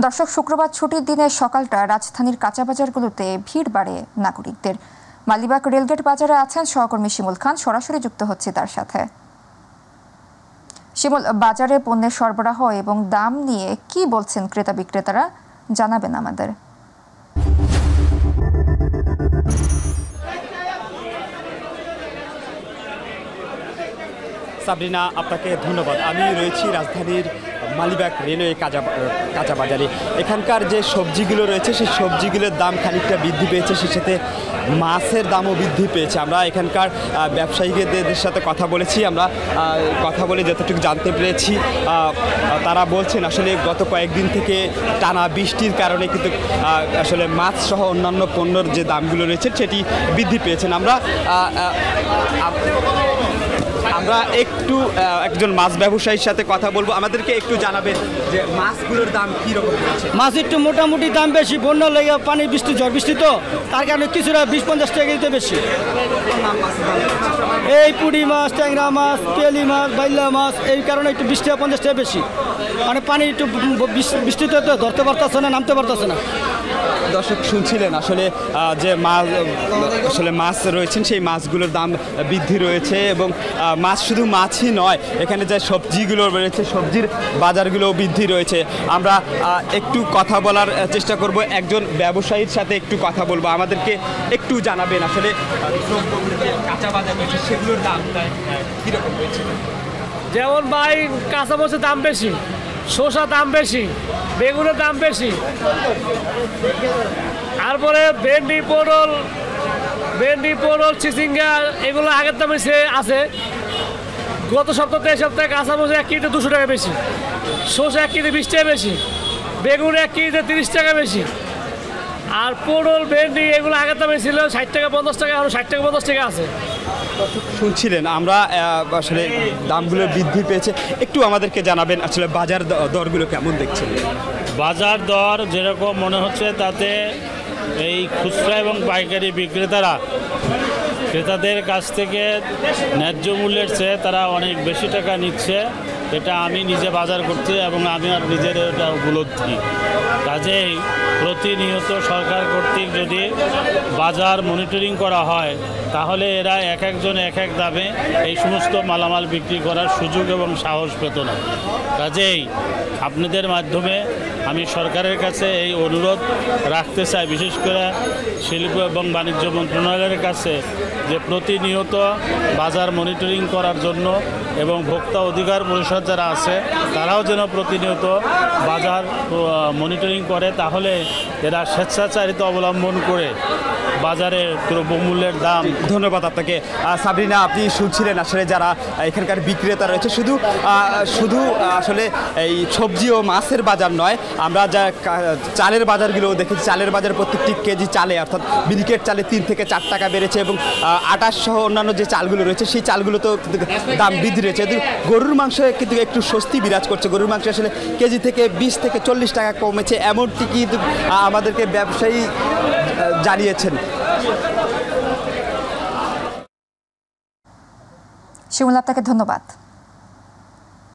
দর্শক, শুক্রবার ছুটির দিনে সকালটা রাজধানীর কাঁচা বাজারগুলোতে ভিড় বাড়ে নাগরিকদের। মালিবাগ রেলগেট বাজারে আছেন সহকর্মী শিমুল খান, সরাসরি যুক্ত হচ্ছে তার সাথে। শিমুল, বাজারে পণ্যের সরবরাহ এবং দাম নিয়ে কি বলছেন ক্রেতা বিক্রেতারা, জানাবেন আমাদের। সাবরিনা, আপনাকে ধন্যবাদ। আমি রয়েছি রাজধানীর মালিবাগ রেলওয়ে কাঁচা বাজারে। এখানকার যে সবজিগুলো রয়েছে সেই সবজিগুলোর দাম খানিকটা বৃদ্ধি পেয়েছে, সেই সাথে মাছের দামও বৃদ্ধি পেয়েছে। আমরা এখানকার ব্যবসায়ীদের সাথে কথা বলেছি, আমরা কথা বলে যতটুকু জানতে পেরেছি তারা বলছেন আসলে গত কয়েকদিন থেকে টানা বৃষ্টির কারণে কিন্তু আসলে মাছ সহ অন্যান্য পণ্যর যে দামগুলো রয়েছে সেটি বৃদ্ধি পেয়েছেন। আমরা একটু একজন মাছ ব্যবসায়ীর সাথে কথা বলবো, আমাদেরকে একটু জানাবেন যে মাছগুলোর দাম কি রকম হচ্ছে। মাছ একটু মোটামুটি দাম বেশি, বন্যা লেগে পানি বৃষ্টি ঝড় বৃষ্টি তো তার কারণে কিছুটা 20-50 টাকা দিতে বেশি। এই পুঁটি মাছ, ট্যাংরা মাছ, কেলি মাছ, বাইলা মাছ, এই কারণে একটু 20-50 টাকা বেশি। মানে পানি একটু বৃষ্টিতে তো ধরতে পারতেছে না, নামতে পারতেছে না। দর্শক শুনছিলেন আসলে যে মাছ রয়েছেন সেই মাছগুলোর দাম বৃদ্ধি রয়েছে, এবং মাছ শুধু মাছই নয়, এখানে যে সবজিগুলো রয়েছে সবজির বাজারগুলোও বৃদ্ধি রয়েছে। আমরা একটু কথা বলার চেষ্টা করব, একজন ব্যবসায়ীর সাথে একটু কথা বলবো, আমাদেরকে একটু জানাবেন আসলে কাঁচা বাজার রয়েছে সেগুলোর দাম কীরকম রয়েছে। যেমন ভাই কাঁচা মরিচের দাম বেশি, শসা দাম বেশি, বেগুনের দাম বেশি, তারপরে ভেন্ডি পটল চিচিঙ্গা এগুলো আগের দামে আছে। গত সপ্তাহে এই সপ্তাহে কাঁচা মরিচ 1 কেজিতে 200 টাকা বেশি, শসা 1 কেজি 20 টাকা বেশি, বেগুন 1 কেজিতে 30 টাকা বেশি, আর পটল ভেন্ডি এগুলো আগের দামে ছিল 60 টাকা 50 টাকা, এখন 60 টাকা 50 টাকা আছে। শুনছিলেন আমরা আসলে দামগুলো বৃদ্ধি পেয়েছে, একটু আমাদেরকে জানাবেন আসলে বাজার দরগুলো কেমন দেখছেন। বাজার দর যেরকম মনে হচ্ছে তাতে এই খুচরা এবং পাইকারি বিক্রেতারা ক্রেতাদের কাছ থেকে ন্যায্য মূল্যের চেয়ে তারা অনেক বেশি টাকা নিচ্ছে। এটা আমি নিজে বাজার করছি এবং আমি আর নিজের এটা উপলব্ধি। কাজেই প্রতিনিয়ত সরকার কর্তৃক যদি বাজার মনিটরিং করা হয় তাহলে এরা এক একজন এক এক দামে এই সমস্ত মালামাল বিক্রি করার সুযোগ এবং সাহস পেত না। কাজেই আপনাদের মাধ্যমে আমি সরকারের কাছে এই অনুরোধ রাখতে চাই, বিশেষ করে শিল্প এবং বাণিজ্য মন্ত্রণালয়ের কাছে, যে প্রতিনিয়ত বাজার মনিটরিং করার জন্য এবং ভোক্তা অধিকার পরিষদ যারা আছে তারাও যেন প্রতিনিয়ত বাজার মনিটরিং করে, তাহলে এরা স্বেচ্ছাচারিতা অবলম্বন করে বাজারে দ্রব্যমূল্যের দাম। ধন্যবাদ আপনাকে সাবরিনা। আপনি শুনছিলেন আসলে যারা এখানকার বিক্রেতা রয়েছে, শুধু আসলে এই সবজি ও মাছের বাজার নয়, আমরা যা চালের বাজারগুলোও দেখেছি, চালের বাজার প্রত্যেকটি কেজি চালে অর্থাৎ মিনিকেট চালে 3 থেকে 4 টাকা বেড়েছে, এবং আটা সহ অন্যান্য যে চালগুলো রয়েছে সেই চালগুলোতেও কিন্তু দাম বৃদ্ধি রয়েছে। গরুর মাংসে কিন্তু একটু স্বস্তি বিরাজ করছে, গরুর মাংস আসলে কেজি থেকে 20 থেকে 40 টাকা কমেছে, এমনটি কিন্তু আমাদেরকে ব্যবসায়ী জানিয়েছেন। শিমুল, আপনাকে ধন্যবাদ।